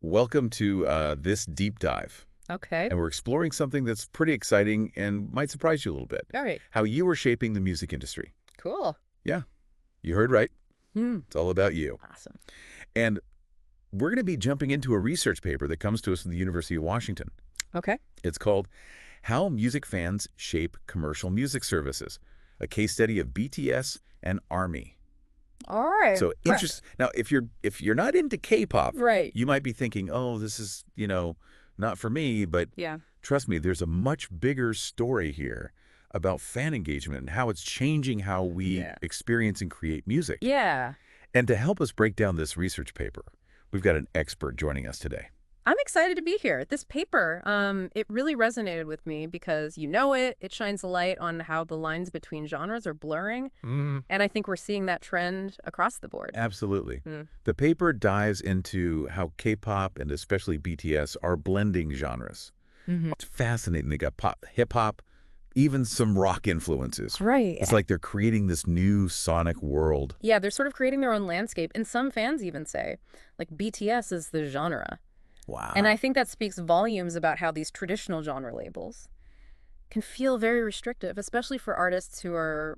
Welcome to this deep dive. Okay. And we're exploring something that's pretty exciting and might surprise you a little bit. All right. How you are shaping the music industry. Cool. Yeah, you heard right. Hmm. It's all about you. Awesome. And we're going to be jumping into a research paper that comes to us from the University of Washington. Okay. It's called How Music Fans Shape Commercial Music Services, a case study of BTS and ARMY. All right. So interesting. Now, if you're not into K-pop, Right. you might be thinking, oh, this is, not for me. But Yeah. trust me, there's a much bigger story here about fan engagement and how it's changing how we experience and create music. Yeah. And to help us break down this research paper, we've got an expert joining us today. I'm excited to be here. This paper, it really resonated with me because it shines a light on how the lines between genres are blurring. And I think we're seeing that trend across the board. Absolutely. The paper dives into how K-pop and especially BTS are blending genres. It's fascinating. They got pop, hip-hop, even some rock influences. Right. It's like they're creating this new sonic world. Yeah, they're sort of creating their own landscape. And some fans even say, like, BTS is the genre. Wow. And I think that speaks volumes about how these traditional genre labels can feel very restrictive, especially for artists who are,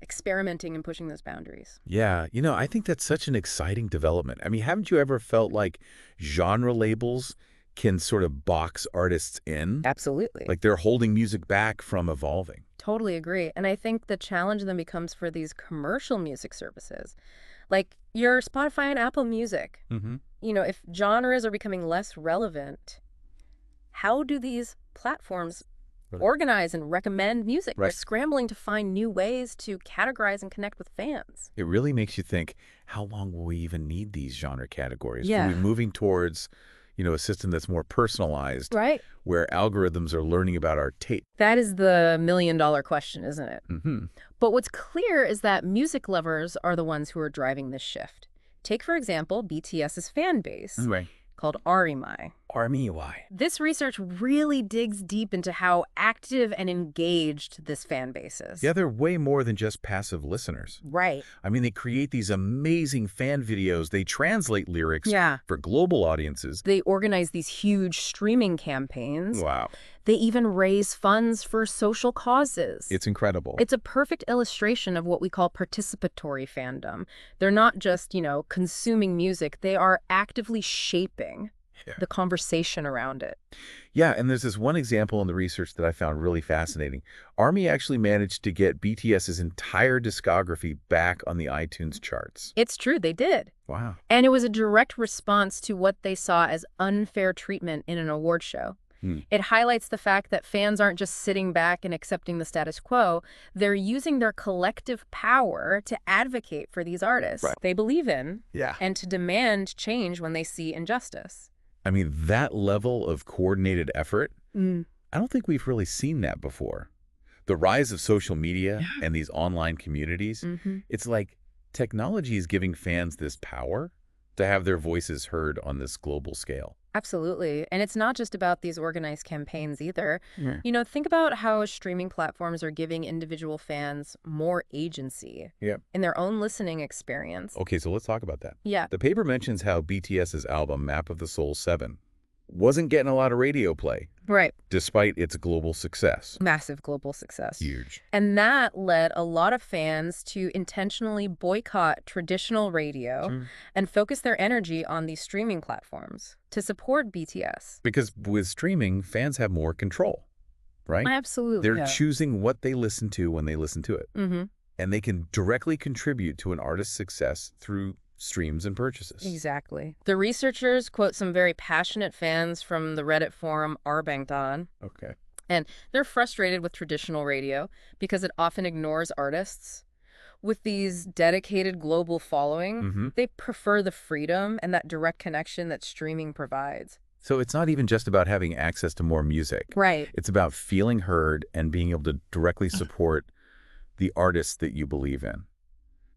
experimenting and pushing those boundaries. Yeah, I think that's such an exciting development. I mean, haven't you ever felt like genre labels can sort of box artists in? Absolutely. Like they're holding music back from evolving. Totally agree. And I think the challenge then becomes for these commercial music services, like your Spotify and Apple Music. If genres are becoming less relevant, how do these platforms organize and recommend music? Right. They're scrambling to find new ways to categorize and connect with fans. It really makes you think, how long will we even need these genre categories? Yeah. Are we moving towards, a system that's more personalized, Right. where algorithms are learning about our taste? That is the million-dollar question, isn't it? Mm-hmm. But what's clear is that music lovers are the ones who are driving this shift. Take, for example, BTS's fan base, Right. called ARMY. ARMY, why? This research really digs deep into how active and engaged this fan base is. Yeah, they're way more than just passive listeners. Right. I mean, they create these amazing fan videos. They translate lyrics for global audiences. They organize these huge streaming campaigns. Wow. They even raise funds for social causes. It's incredible. It's a perfect illustration of what we call participatory fandom. They're not just, consuming music. They are actively shaping the conversation around it. Yeah, and there's this one example in the research that I found really fascinating. ARMY actually managed to get BTS's entire discography back on the iTunes charts. It's true, they did. Wow. And it was a direct response to what they saw as unfair treatment in an award show. It highlights the fact that fans aren't just sitting back and accepting the status quo. They're using their collective power to advocate for these artists they believe in and to demand change when they see injustice. I mean, that level of coordinated effort, I don't think we've really seen that before. The rise of social media and these online communities, it's like technology is giving fans this power to have their voices heard on this global scale. Absolutely. And it's not just about these organized campaigns either. Think about how streaming platforms are giving individual fans more agency in their own listening experience. Okay, so let's talk about that. Yeah. The paper mentions how BTS's album, Map of the Soul 7, wasn't getting a lot of radio play. Right. Despite its global success. Massive global success. Huge. And that led a lot of fans to intentionally boycott traditional radio and focus their energy on these streaming platforms to support BTS. Because with streaming, fans have more control, right? Absolutely. They're choosing what they listen to when they listen to it. And they can directly contribute to an artist's success through streams and purchases. Exactly. The researchers quote some very passionate fans from the Reddit forum Arbangdan. Okay. And they're frustrated with traditional radio because it often ignores artists. With these dedicated global following, they prefer the freedom and that direct connection that streaming provides. So it's not even just about having access to more music. Right. It's about feeling heard and being able to directly support the artists that you believe in.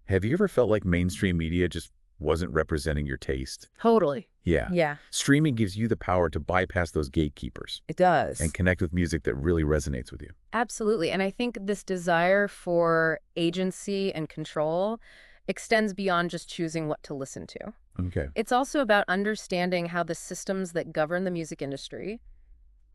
Have you ever felt like mainstream media just wasn't representing your taste? Totally. Yeah. Streaming gives you the power to bypass those gatekeepers. It does. And connect with music that really resonates with you. Absolutely. And I think this desire for agency and control extends beyond just choosing what to listen to. Okay. It's also about understanding how the systems that govern the music industry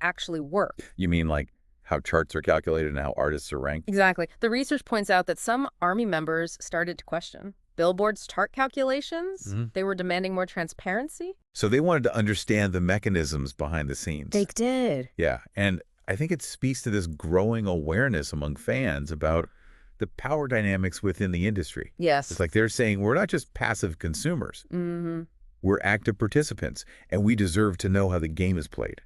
actually work. You mean like how charts are calculated and how artists are ranked? Exactly. The research points out that some Army members started to question Billboard's chart calculations. Mhm. They were demanding more transparency. So they wanted to understand the mechanisms behind the scenes. Did. Yeah, and I think it speaks to this growing awareness among fans about the power dynamics within the industry. Yes. It's like they're saying we're not just passive consumers. Mm-hmm. We're active participants, and we deserve to know how the game is played.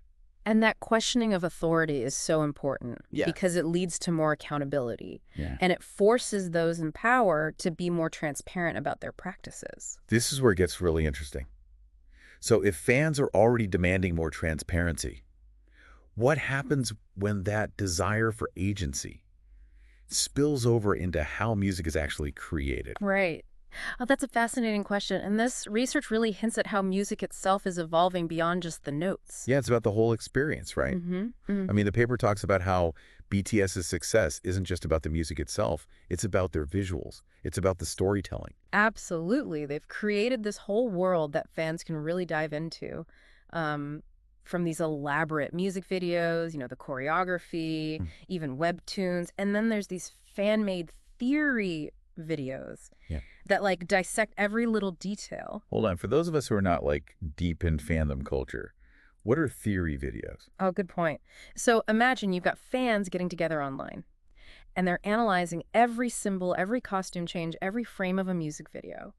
And that questioning of authority is so important Yeah. because it leads to more accountability. Yeah. And it forces those in power to be more transparent about their practices. This is where it gets really interesting. So if fans are already demanding more transparency, what happens when that desire for agency spills over into how music is actually created? Right. Oh, that's a fascinating question. And this research really hints at how music itself is evolving beyond just the notes. Yeah, it's about the whole experience, right? I mean, the paper talks about how BTS's success isn't just about the music itself. It's about their visuals. It's about the storytelling. Absolutely. They've created this whole world that fans can really dive into. From these elaborate music videos, the choreography, even webtoons. And then there's these fan-made theory videos that like dissect every little detail. Hold on. For those of us who are not like deep in fandom culture, what are theory videos? Oh, good point. So imagine you've got fans getting together online and they're analyzing every symbol, every costume change, every frame of a music video,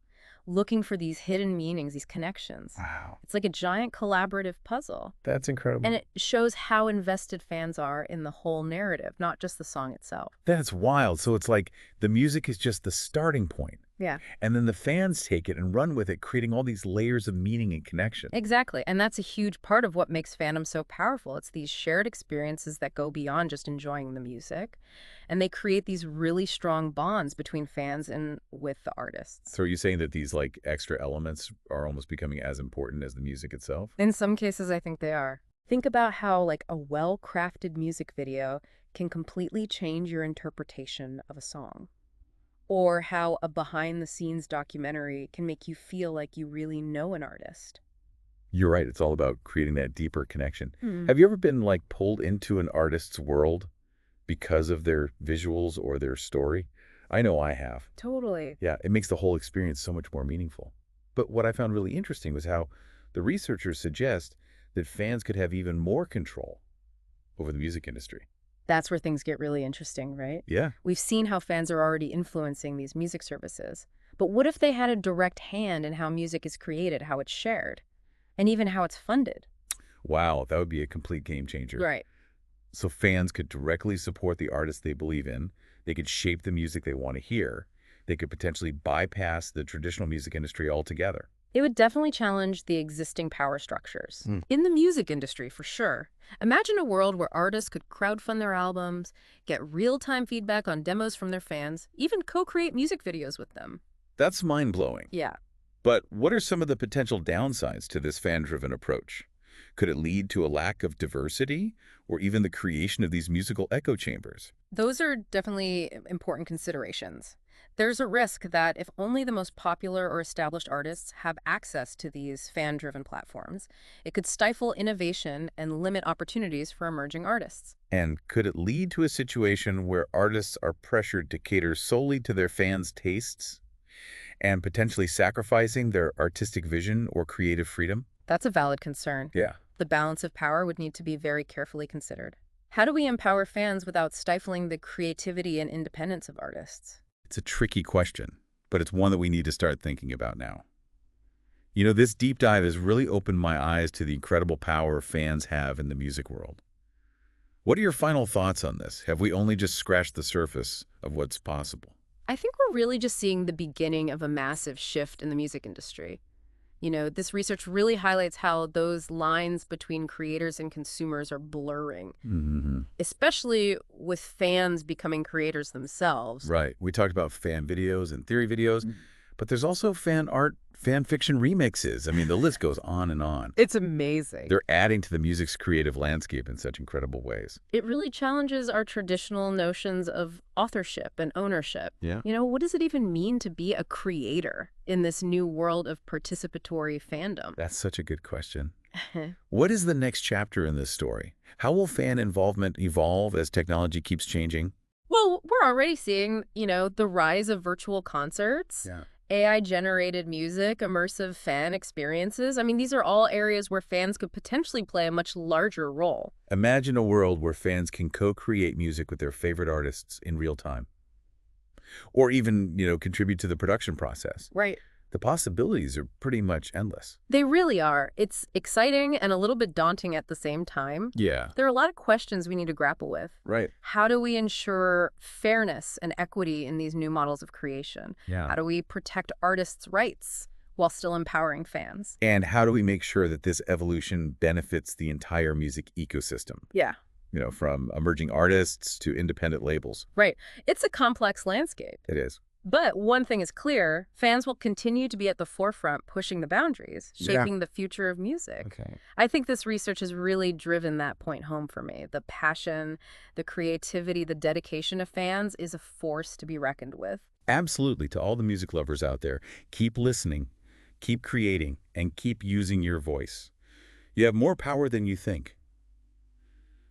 looking for these hidden meanings, these connections. Wow. It's like a giant collaborative puzzle. That's incredible. And it shows how invested fans are in the whole narrative, not just the song itself. That's wild. So it's like the music is just the starting point. Yeah. And then the fans take it and run with it, creating all these layers of meaning and connection. Exactly. And that's a huge part of what makes fandom so powerful. It's these shared experiences that go beyond just enjoying the music. And they create these really strong bonds between fans and with the artists. So are you saying that these like extra elements are almost becoming as important as the music itself? In some cases, I think they are. Think about how like a well-crafted music video can completely change your interpretation of a song. Or how a behind-the-scenes documentary can make you feel like you really know an artist. You're right. It's all about creating that deeper connection. Have you ever been like pulled into an artist's world because of their visuals or their story? I know I have. Totally. Yeah, it makes the whole experience so much more meaningful. But what I found really interesting was how the researchers suggest that fans could have even more control over the music industry. That's where things get really interesting, right? Yeah. We've seen how fans are already influencing these music services. But what if they had a direct hand in how music is created, how it's shared, and even how it's funded? Wow, that would be a complete game changer. Right. So fans could directly support the artists they believe in. They could shape the music they want to hear. They could potentially bypass the traditional music industry altogether. It would definitely challenge the existing power structures. In the music industry, for sure. Imagine a world where artists could crowdfund their albums, get real-time feedback on demos from their fans, even co-create music videos with them. That's mind-blowing. Yeah. But what are some of the potential downsides to this fan-driven approach? Could it lead to a lack of diversity or even the creation of these musical echo chambers? Those are definitely important considerations. There's a risk that if only the most popular or established artists have access to these fan-driven platforms, it could stifle innovation and limit opportunities for emerging artists. And could it lead to a situation where artists are pressured to cater solely to their fans' tastes and potentially sacrificing their artistic vision or creative freedom? That's a valid concern. Yeah. The balance of power would need to be very carefully considered. How do we empower fans without stifling the creativity and independence of artists? It's a tricky question, but it's one that we need to start thinking about now. You know, this deep dive has really opened my eyes to the incredible power fans have in the music world. What are your final thoughts on this? Have we only just scratched the surface of what's possible? I think we're really just seeing the beginning of a massive shift in the music industry. This research really highlights how those lines between creators and consumers are blurring, especially with fans becoming creators themselves. Right. We talked about fan videos and theory videos, but there's also fan art, fan fiction remixes. I mean, the list goes on and on. It's amazing. They're adding to the music's creative landscape in such incredible ways. It really challenges our traditional notions of authorship and ownership. Yeah. You know, what does it even mean to be a creator in this new world of participatory fandom? That's such a good question. What is the next chapter in this story? How will fan involvement evolve as technology keeps changing? Well, we're already seeing, the rise of virtual concerts, AI-generated music, immersive fan experiences. I mean, these are all areas where fans could potentially play a much larger role. Imagine a world where fans can co-create music with their favorite artists in real time. Or even, contribute to the production process. Right. The possibilities are pretty much endless. They really are. It's exciting and a little bit daunting at the same time. Yeah. There are a lot of questions we need to grapple with. Right. How do we ensure fairness and equity in these new models of creation? Yeah. How do we protect artists' rights while still empowering fans? And how do we make sure that this evolution benefits the entire music ecosystem? Yeah. From emerging artists to independent labels. Right. It's a complex landscape. It is. But one thing is clear, fans will continue to be at the forefront pushing the boundaries, shaping the future of music. Okay. I think this research has really driven that point home for me. The passion, the creativity, the dedication of fans is a force to be reckoned with. Absolutely. To all the music lovers out there, keep listening, keep creating, and keep using your voice. You have more power than you think.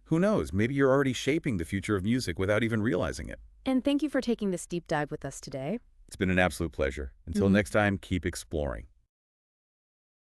Who knows? Maybe you're already shaping the future of music without even realizing it. And thank you for taking this deep dive with us today. It's been an absolute pleasure. Until next time, keep exploring.